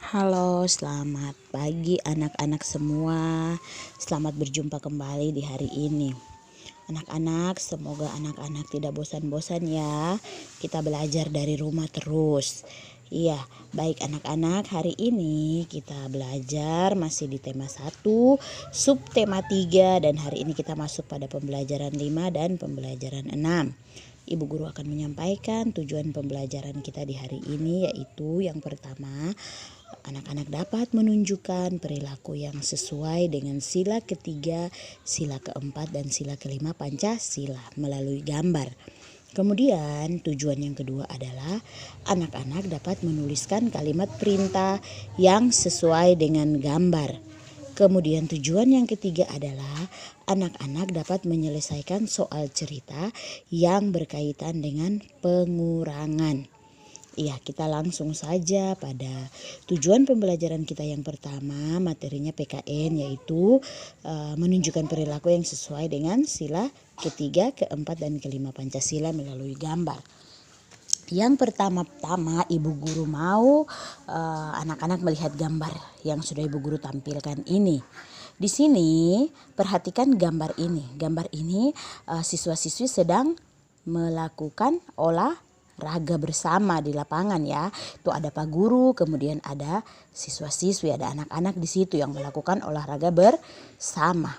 Halo, selamat pagi anak-anak semua. Selamat berjumpa kembali di hari ini. Anak-anak, semoga anak-anak tidak bosan-bosan ya. Kita belajar dari rumah terus. Iya, baik anak-anak, hari ini kita belajar masih di tema 1, subtema 3, dan hari ini kita masuk pada pembelajaran 5 dan pembelajaran 6. Ibu guru akan menyampaikan tujuan pembelajaran kita di hari ini, yaitu yang pertama, anak-anak dapat menunjukkan perilaku yang sesuai dengan sila ketiga, sila keempat, dan sila kelima Pancasila melalui gambar. Kemudian tujuan yang kedua adalah anak-anak dapat menuliskan kalimat perintah yang sesuai dengan gambar. Kemudian tujuan yang ketiga adalah anak-anak dapat menyelesaikan soal cerita yang berkaitan dengan pengurangan. Iya, kita langsung saja pada tujuan pembelajaran kita yang pertama, materinya PKN, yaitu menunjukkan perilaku yang sesuai dengan sila ketiga, keempat, dan kelima Pancasila melalui gambar. Yang pertama-tama Ibu Guru mau anak-anak melihat gambar yang sudah Ibu Guru tampilkan ini. Di sini perhatikan gambar ini. Gambar ini siswa-siswi sedang melakukan olahraga bersama di lapangan ya. Itu ada Pak Guru, kemudian ada siswa-siswi, ada anak-anak di situ yang melakukan olahraga bersama.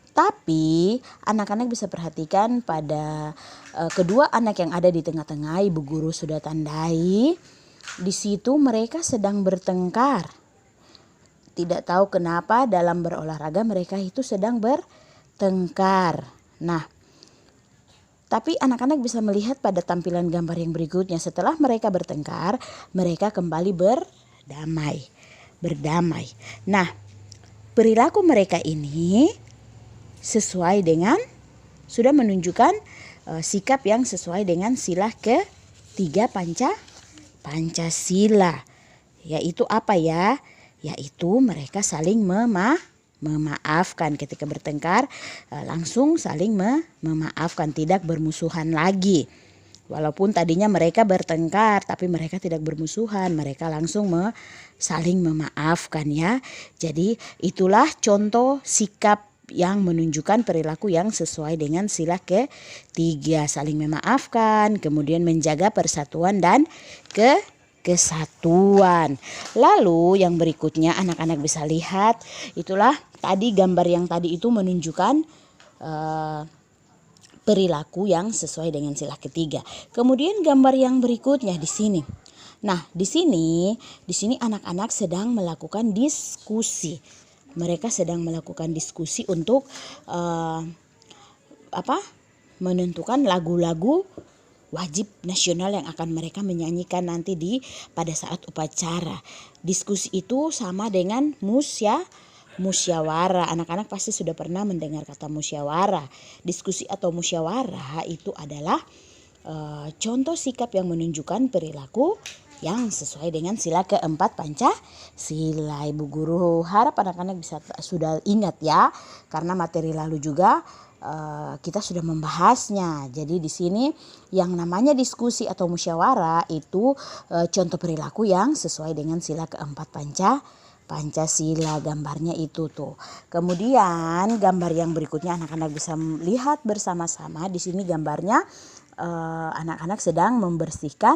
Tapi anak-anak bisa perhatikan pada kedua anak yang ada di tengah-tengah, Ibu Guru sudah tandai. Di situ mereka sedang bertengkar. Tidak tahu kenapa dalam berolahraga mereka itu sedang bertengkar. Nah, tapi anak-anak bisa melihat pada tampilan gambar yang berikutnya, setelah mereka bertengkar, mereka kembali berdamai. Nah, perilaku mereka ini sesuai dengan, sudah menunjukkan sikap yang sesuai dengan sila ketiga Pancasila. Yaitu apa ya? Yaitu mereka saling memaafkan ketika bertengkar, langsung saling memaafkan, tidak bermusuhan lagi. Walaupun tadinya mereka bertengkar, tapi mereka tidak bermusuhan, mereka langsung saling memaafkan ya. Jadi itulah contoh sikap yang menunjukkan perilaku yang sesuai dengan sila ketiga, saling memaafkan, kemudian menjaga persatuan dan kesatuan. Lalu yang berikutnya anak-anak bisa lihat, itulah tadi gambar yang tadi itu menunjukkan perilaku yang sesuai dengan sila ketiga. Kemudian gambar yang berikutnya di sini. Nah, di sini anak-anak sedang melakukan diskusi. Mereka sedang melakukan diskusi untuk menentukan lagu-lagu wajib nasional yang akan mereka menyanyikan nanti pada saat upacara. Diskusi itu sama dengan musyawarah. Anak-anak pasti sudah pernah mendengar kata musyawarah. Diskusi atau musyawarah itu adalah contoh sikap yang menunjukkan perilaku yang sesuai dengan sila keempat Pancasila. Ibu Guru harap anak-anak sudah ingat ya, karena materi lalu juga kita sudah membahasnya. Jadi di sini yang namanya diskusi atau musyawarah itu contoh perilaku yang sesuai dengan sila keempat Pancasila. Gambarnya itu tuh. Kemudian gambar yang berikutnya anak-anak bisa lihat bersama-sama. Di sini gambarnya anak-anak sedang membersihkan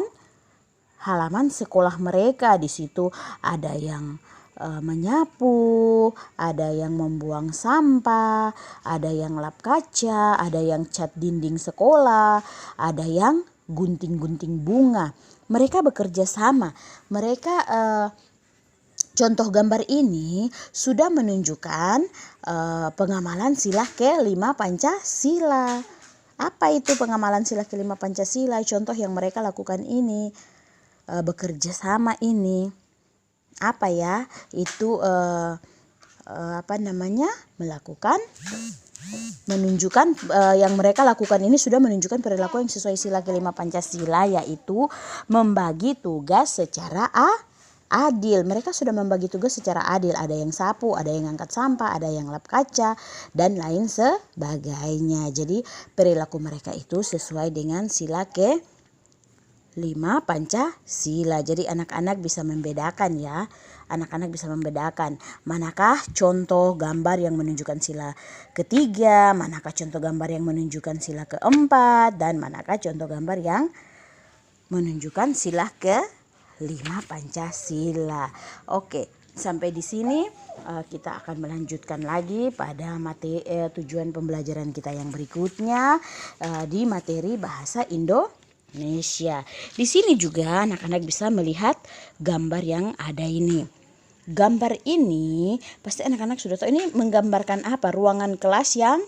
halaman sekolah mereka. Di situ ada yang menyapu, ada yang membuang sampah, ada yang lap kaca, ada yang cat dinding sekolah, ada yang gunting-gunting bunga. Mereka bekerja sama. Mereka contoh gambar ini sudah menunjukkan pengamalan sila kelima Pancasila. Apa itu pengamalan sila kelima Pancasila? Contoh yang mereka lakukan ini, bekerja sama ini, apa ya? Itu melakukan, menunjukkan yang mereka lakukan ini sudah menunjukkan perilaku yang sesuai sila kelima Pancasila, yaitu membagi tugas secara adil. Mereka sudah membagi tugas secara adil. Ada yang sapu, ada yang angkat sampah, ada yang lap kaca, dan lain sebagainya. Jadi perilaku mereka itu sesuai dengan sila 5 Pancasila. Jadi anak-anak bisa membedakan ya. Anak-anak bisa membedakan manakah contoh gambar yang menunjukkan sila ketiga, manakah contoh gambar yang menunjukkan sila keempat, dan manakah contoh gambar yang menunjukkan sila ke-5 Pancasila. Oke, sampai di sini kita akan melanjutkan lagi pada tujuan pembelajaran kita yang berikutnya di materi bahasa Indonesia. Di sini juga anak-anak bisa melihat gambar yang ada ini. Gambar ini pasti anak-anak sudah tahu ini menggambarkan apa? Ruangan kelas yang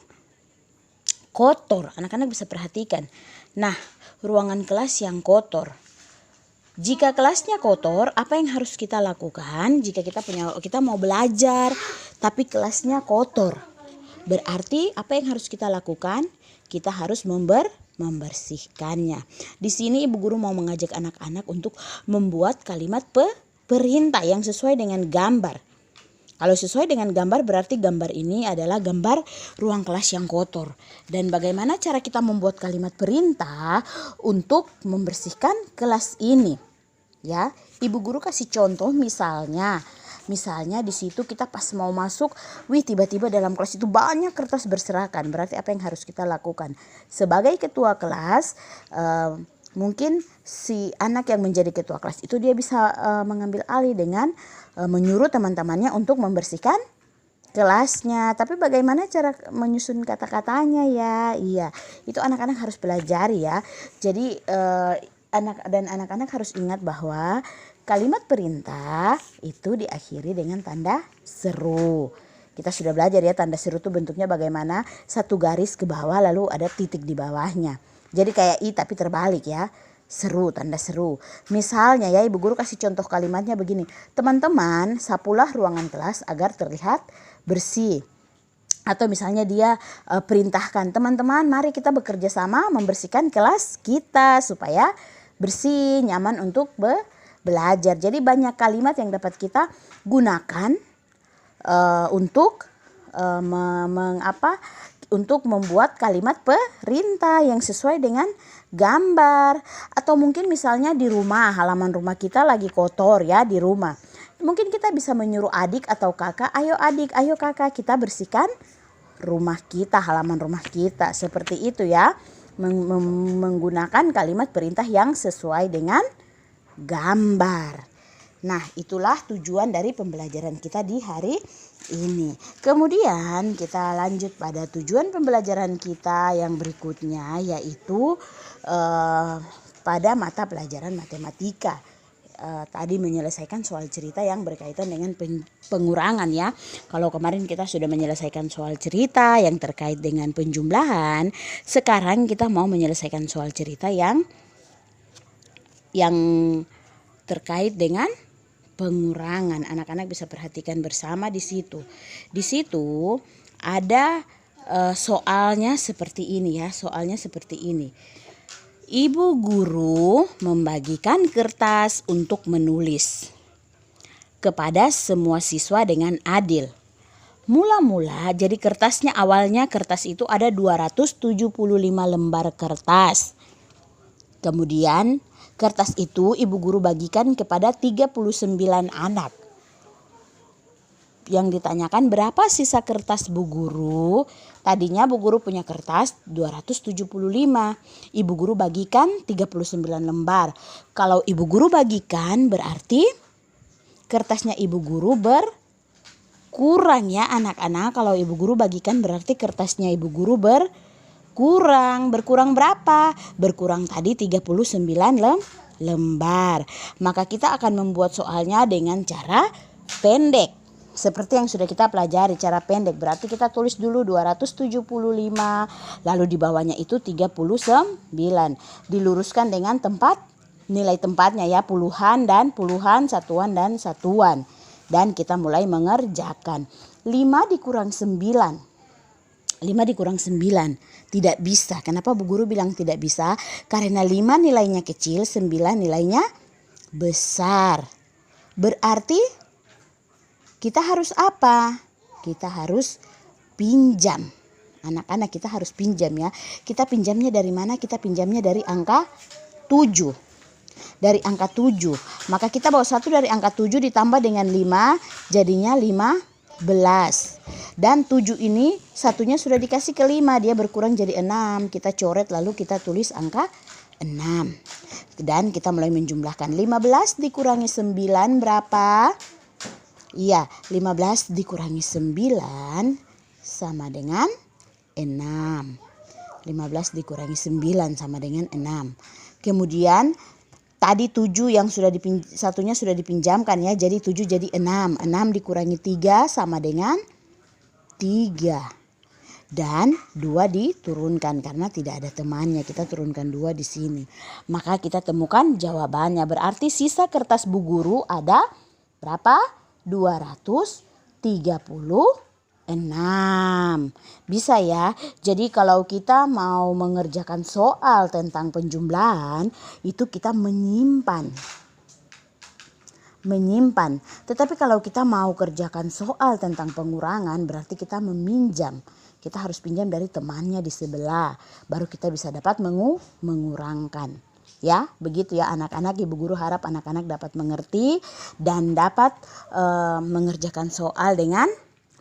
kotor. Anak-anak bisa perhatikan. Nah, ruangan kelas yang kotor. Jika kelasnya kotor, apa yang harus kita lakukan? Jika kita mau belajar tapi kelasnya kotor, berarti apa yang harus kita lakukan? Kita harus membersihkannya. Di sini ibu guru mau mengajak anak-anak untuk membuat kalimat perintah yang sesuai dengan gambar. Kalau sesuai dengan gambar berarti gambar ini adalah gambar ruang kelas yang kotor. Dan bagaimana cara kita membuat kalimat perintah untuk membersihkan kelas ini? Ya, ibu guru kasih contoh misalnya di situ kita pas mau masuk, tiba-tiba dalam kelas itu banyak kertas berserakan. Berarti apa yang harus kita lakukan? Sebagai ketua kelas, mungkin si anak yang menjadi ketua kelas itu dia bisa mengambil alih dengan menyuruh teman-temannya untuk membersihkan kelasnya. Tapi bagaimana cara menyusun kata-katanya ya? Iya, itu anak-anak harus pelajari ya. Jadi anak-anak harus ingat bahwa kalimat perintah itu diakhiri dengan tanda seru. Kita sudah belajar ya, tanda seru itu bentuknya bagaimana? Satu garis ke bawah lalu ada titik di bawahnya. Jadi kayak I tapi terbalik ya. Seru, tanda seru. Misalnya ya, ibu guru kasih contoh kalimatnya begini. Teman-teman, sapulah ruangan kelas agar terlihat bersih. Atau misalnya dia perintahkan, teman-teman mari kita bekerja sama membersihkan kelas kita supaya bersih, nyaman untuk belajar. Jadi banyak kalimat yang dapat kita gunakan untuk untuk membuat kalimat perintah yang sesuai dengan gambar. Atau mungkin misalnya di rumah, halaman rumah kita lagi kotor ya di rumah. Mungkin kita bisa menyuruh adik atau kakak, ayo adik, ayo kakak, kita bersihkan rumah kita, halaman rumah kita. Seperti itu ya, menggunakan kalimat perintah yang sesuai dengan gambar. Nah, itulah tujuan dari pembelajaran kita di hari ini. Kemudian kita lanjut pada tujuan pembelajaran kita yang berikutnya, yaitu pada mata pelajaran matematika. Tadi menyelesaikan soal cerita yang berkaitan dengan pengurangan ya. Kalau kemarin kita sudah menyelesaikan soal cerita yang terkait dengan penjumlahan, sekarang kita mau menyelesaikan soal cerita yang terkait dengan pengurangan. Anak-anak bisa perhatikan bersama di situ. Di situ ada soalnya seperti ini ya. Soalnya seperti ini. Ibu guru membagikan kertas untuk menulis kepada semua siswa dengan adil. Mula-mula jadi kertasnya awalnya kertas itu ada 275 lembar kertas. Kemudian kertas itu ibu guru bagikan kepada 39 anak. Yang ditanyakan berapa sisa kertas bu guru? Tadinya bu guru punya kertas 275. Ibu guru bagikan 39 lembar. Kalau ibu guru bagikan berarti kertasnya ibu guru berkurang ya anak-anak. Kalau ibu guru bagikan berarti kertasnya ibu guru berkurang. Berkurang berapa? Berkurang tadi 39 lembar. Maka kita akan membuat soalnya dengan cara pendek. Seperti yang sudah kita pelajari, cara pendek. Berarti kita tulis dulu 275, lalu di bawahnya itu 39. Diluruskan dengan nilai tempatnya ya, puluhan dan puluhan, satuan dan satuan. Dan kita mulai mengerjakan. 5 dikurang 9. 5 dikurang 9 tidak bisa. Kenapa bu guru bilang tidak bisa? Karena 5 nilainya kecil, 9 nilainya besar. Berarti kita harus apa? Kita harus pinjam. Anak-anak kita harus pinjam ya. Kita pinjamnya dari mana? Kita pinjamnya dari angka 7. dari angka 7. Maka kita bawa 1 dari angka 7 ditambah dengan 5 jadinya 15. Dan 7 ini satunya sudah dikasih ke 5, dia berkurang jadi 6. Kita coret lalu kita tulis angka 6. Dan kita mulai menjumlahkan. 15 dikurangi 9 berapa? Iya, 15 dikurangi 9 sama dengan 6. 15 dikurangi 9 sama dengan 6. Kemudian tadi 7 yang satunya sudah dipinjamkan ya. Jadi 7 jadi 6. 6 dikurangi 3 sama dengan 3. Dan 2 diturunkan karena tidak ada temannya. Kita turunkan 2 di sini. Maka kita temukan jawabannya. Berarti sisa kertas Bu Guru ada berapa? 236. Bisa ya. Jadi kalau kita mau mengerjakan soal tentang penjumlahan itu kita menyimpan. Tetapi kalau kita mau kerjakan soal tentang pengurangan berarti kita meminjam. Kita harus pinjam dari temannya di sebelah. Baru kita bisa dapat mengurangkan. Ya, begitu ya anak-anak. Ibu Guru harap anak-anak dapat mengerti dan dapat mengerjakan soal dengan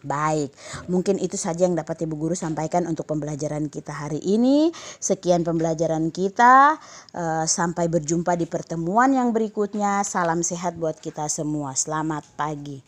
baik. Mungkin itu saja yang dapat Ibu Guru sampaikan untuk pembelajaran kita hari ini. Sekian pembelajaran kita. Sampai berjumpa di pertemuan yang berikutnya. Salam sehat buat kita semua. Selamat pagi.